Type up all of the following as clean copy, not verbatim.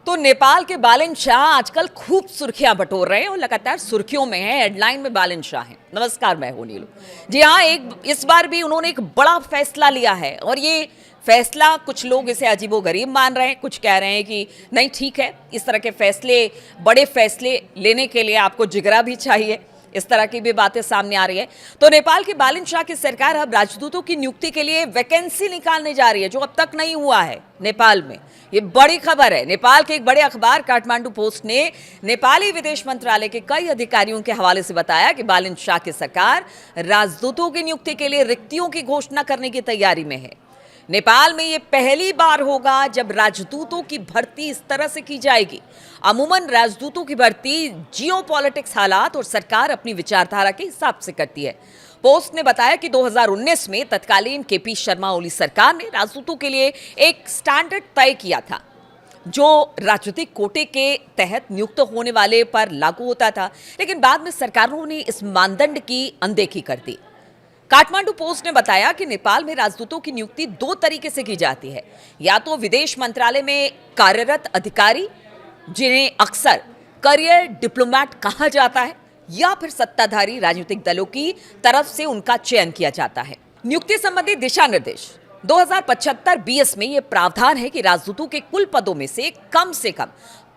तो नेपाल के बालिन शाह आजकल खूब सुर्खियां बटोर रहे हैं और लगातार सुर्खियों में है। हेडलाइन में बालिन शाह हैं। नमस्कार, मैं हूं नीलू। जी हाँ, इस बार भी उन्होंने एक बड़ा फैसला लिया है और ये फैसला कुछ लोग इसे अजीबोगरीब मान रहे हैं, कुछ कह रहे हैं कि नहीं ठीक है। इस तरह के फैसले, बड़े फैसले लेने के लिए आपको जिगरा भी चाहिए। इस तरह की भी बातें सामने आ रही है। तो नेपाल की बालिन शाह की सरकार अब राजदूतों की नियुक्ति के लिए वैकेंसी निकालने जा रही है, जो अब तक नहीं हुआ है नेपाल में। ये बड़ी खबर है। नेपाल के एक बड़े अखबार काठमांडू पोस्ट ने नेपाली विदेश मंत्रालय के कई अधिकारियों के हवाले से बताया कि बालिन शाह की सरकार राजदूतों की नियुक्ति के लिए रिक्तियों की घोषणा करने की तैयारी में है। नेपाल में ये पहली बार होगा जब राजदूतों की भर्ती इस तरह से की जाएगी। अमूमन राजदूतों की भर्ती जियोपॉलिटिक्स हालात और सरकार अपनी विचारधारा के हिसाब से करती है। पोस्ट ने बताया कि 2019 में तत्कालीन केपी शर्मा ओली सरकार ने राजदूतों के लिए एक स्टैंडर्ड तय किया था, जो राजनीतिक कोटे के तहत नियुक्त होने वाले पर लागू होता था, लेकिन बाद में सरकारों ने इस मानदंड की अनदेखी कर दी। काठमांडू पोस्ट ने बताया कि नेपाल में राजदूतों की नियुक्ति दो तरीके से की जाती है। या तो विदेश मंत्रालय में कार्यरत अधिकारी, जिन्हें अक्सर करियर डिप्लोमेट कहा जाता है, या फिर सत्ताधारी राजनीतिक दलों की तरफ से उनका चयन किया जाता है। नियुक्ति संबंधी दिशा निर्देश 2075 बीएस में यह प्रावधान है कि राजदूतों के कुल पदों में से कम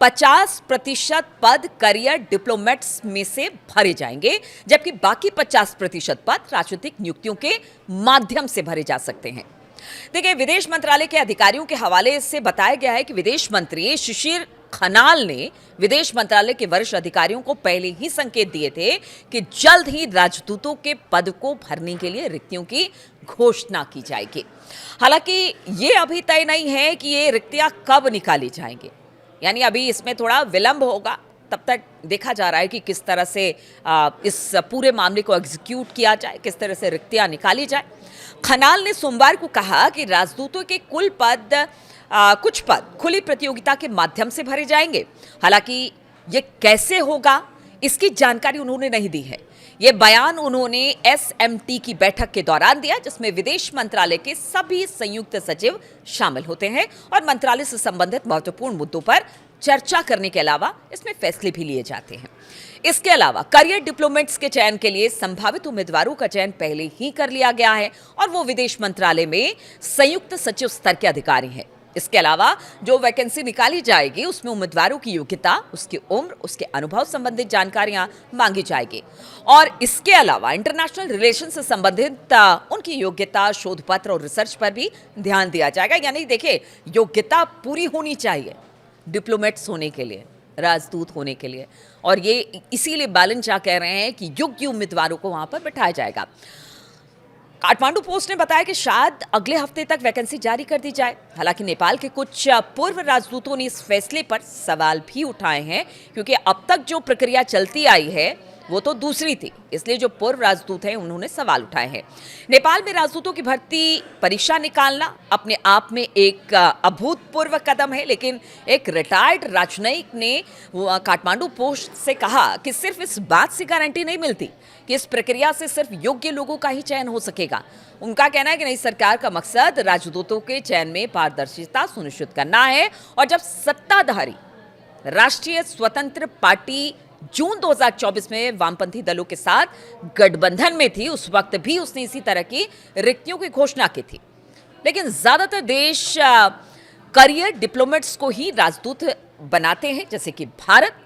50% पद करियर डिप्लोमेट्स में से भरे जाएंगे, जबकि बाकी 50% पद राजनीतिक नियुक्तियों के माध्यम से भरे जा सकते हैं। देखिए, विदेश मंत्रालय के अधिकारियों के हवाले से बताया गया है कि विदेश मंत्री शिशिर खनाल ने विदेश मंत्रालय के वरिष्ठ अधिकारियों को पहले ही संकेत दिए थे कि जल्द ही राजदूतों के पद को भरने के लिए रिक्तियों की घोषणा की जाएगी। हालांकि ये अभी तय नहीं है कि ये रिक्तियां कब निकाली जाएंगी, यानी अभी इसमें थोड़ा विलंब होगा। तब तक देखा जा रहा है कि किस तरह से इस पूरे मामले को एग्जीक्यूट किया जाए, किस तरह से रिक्तियां निकाली जाए। खनाल ने सोमवार को कहा कि राजदूतों के कुल पद कुछ पद खुली प्रतियोगिता के माध्यम से भरे जाएंगे। हालांकि ये कैसे होगा, इसकी जानकारी उन्होंने नहीं दी है। ये बयान उन्होंने एसएमटी की बैठक के दौरान दिया, जिसमें विदेश मंत्रालय के सभी संयुक्त सचिव शामिल होते हैं और मंत्रालय से संबंधित महत्वपूर्ण मुद्दों पर चर्चा करने के अलावा इसमें फैसले भी लिए जाते हैं। इसके अलावा करियर डिप्लोमेट्स के चयन के लिए संभावित उम्मीदवारों का चयन पहले ही कर लिया गया है और वो विदेश मंत्रालय में संयुक्त सचिव स्तर के अधिकारी हैं। इसके अलावा जो वैकेंसी निकाली जाएगी, उसमें उम्मीदवारों की योग्यता, उसकी उम्र, उसके अनुभव संबंधित जानकारियां मांगी जाएगी और इसके अलावा इंटरनेशनल रिलेशन से संबंधित उनकी योग्यता, शोध पत्र और रिसर्च पर भी ध्यान दिया जाएगा। यानी देखिए, योग्यता पूरी होनी चाहिए डिप्लोमेट्स होने के लिए, राजदूत होने के लिए, और ये इसीलिए बालिन शाह कह रहे हैं कि योग्य उम्मीदवारों को वहां पर बिठाया जाएगा। काठमांडू पोस्ट ने बताया कि शायद अगले हफ्ते तक वैकेंसी जारी कर दी जाए। हालांकि नेपाल के कुछ पूर्व राजदूतों ने इस फैसले पर सवाल भी उठाए हैं, क्योंकि अब तक जो प्रक्रिया चलती आई है वो तो दूसरी थी, इसलिए जो पूर्व राजदूत हैं उन्होंने सवाल उठाए हैं। नेपाल में राजदूतों की भर्ती परीक्षा निकालना अपने आप में एक अभूतपूर्व कदम है, लेकिन एक रिटायर्ड राजनयिक ने काठमांडू पोस्ट से कहा कि सिर्फ इस बात से गारंटी नहीं मिलती कि इस प्रक्रिया से सिर्फ योग्य लोगों का ही चयन हो सकेगा। उनका कहना है कि नई सरकार का मकसद राजदूतों के चयन में पारदर्शिता सुनिश्चित करना है और जब सत्ताधारी राष्ट्रीय स्वतंत्र पार्टी जून 2024 में वामपंथी दलों के साथ गठबंधन में थी, उस वक्त भी उसने इसी तरह की रिक्तियों की घोषणा की थी। लेकिन ज्यादातर देश करियर डिप्लोमेट्स को ही राजदूत बनाते हैं, जैसे कि भारत,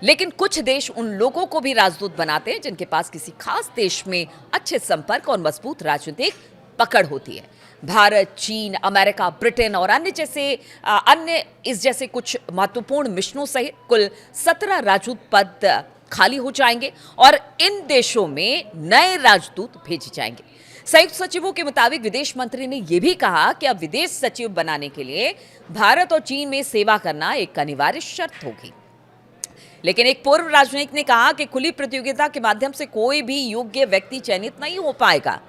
लेकिन कुछ देश उन लोगों को भी राजदूत बनाते हैं जिनके पास किसी खास देश में अच्छे संपर्क और मजबूत राजनीतिक पकड़ होती है। भारत, चीन, अमेरिका, ब्रिटेन और अन्य इस जैसे कुछ महत्वपूर्ण मिशनों सहित कुल 17 राजदूत पद खाली हो जाएंगे और इन देशों में नए राजदूत भेजे जाएंगे। संयुक्त सचिवों के मुताबिक विदेश मंत्री ने यह भी कहा कि अब विदेश सचिव बनाने के लिए भारत और चीन में सेवा करना एक अनिवार्य शर्त होगी। लेकिन एक पूर्व राजनयिक ने कहा कि खुली प्रतियोगिता के माध्यम से कोई भी योग्य व्यक्ति चयनित नहीं हो पाएगा।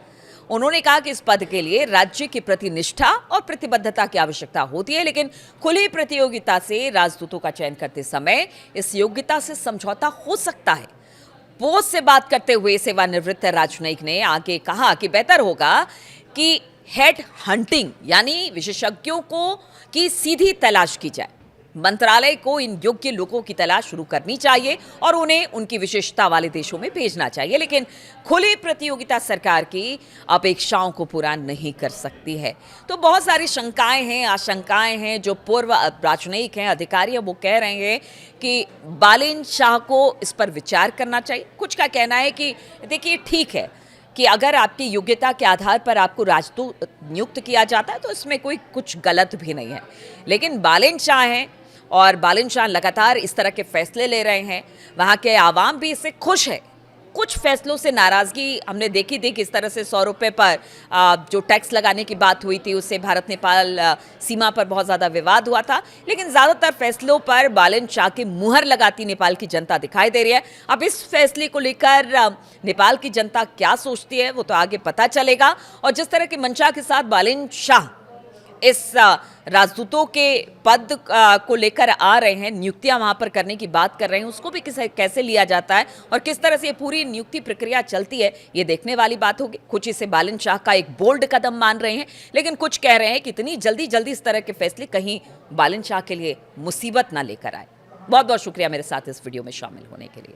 उन्होंने कहा कि इस पद के लिए राज्य के प्रति निष्ठा और प्रतिबद्धता की आवश्यकता होती है, लेकिन खुली प्रतियोगिता से राजदूतों का चयन करते समय इस योग्यता से समझौता हो सकता है। पोस्ट से बात करते हुए सेवानिवृत्त राजनयिक ने आगे कहा कि बेहतर होगा कि हेड हंटिंग यानी विशेषज्ञों को की सीधी तलाश की जाए। मंत्रालय को इन योग्य लोगों की तलाश शुरू करनी चाहिए और उन्हें उनकी विशेषता वाले देशों में भेजना चाहिए, लेकिन खुली प्रतियोगिता सरकार की अपेक्षाओं को पूरा नहीं कर सकती है। तो बहुत सारी शंकाएं हैं, आशंकाएं हैं। जो पूर्व राजनयिक हैं, अधिकारी हैं, वो कह रहे हैं कि बालिन शाह को इस पर विचार करना चाहिए। कुछ का कहना है कि देखिए, ठीक है कि अगर आपकी योग्यता के आधार पर आपको राजदूत नियुक्त किया जाता है तो इसमें कोई कुछ गलत भी नहीं है, लेकिन बालिन शाह हैं और बालिन शाह लगातार इस तरह के फैसले ले रहे हैं। वहाँ के आवाम भी इससे खुश है। कुछ फैसलों से नाराज़गी हमने देखी थी, किस तरह से 100 रुपये पर जो टैक्स लगाने की बात हुई थी, उससे भारत नेपाल सीमा पर बहुत ज़्यादा विवाद हुआ था, लेकिन ज़्यादातर फैसलों पर बालिन शाह की मुहर लगाती नेपाल की जनता दिखाई दे रही है। अब इस फैसले को लेकर नेपाल की जनता क्या सोचती है वो तो आगे पता चलेगा। और जिस तरह की मंशा के साथ बालिन शाह इस राजदूतों के पद को लेकर आ रहे हैं, नियुक्तियां वहां पर करने की बात कर रहे हैं, उसको भी कैसे लिया जाता है और किस तरह से ये पूरी नियुक्ति प्रक्रिया चलती है, ये देखने वाली बात होगी। कुछ इसे बालिन शाह का एक बोल्ड कदम मान रहे हैं, लेकिन कुछ कह रहे हैं कि इतनी जल्दी जल्दी इस तरह के फैसले कहीं बालिन शाह के लिए मुसीबत ना लेकर आए। बहुत बहुत शुक्रिया मेरे साथ इस वीडियो में शामिल होने के लिए।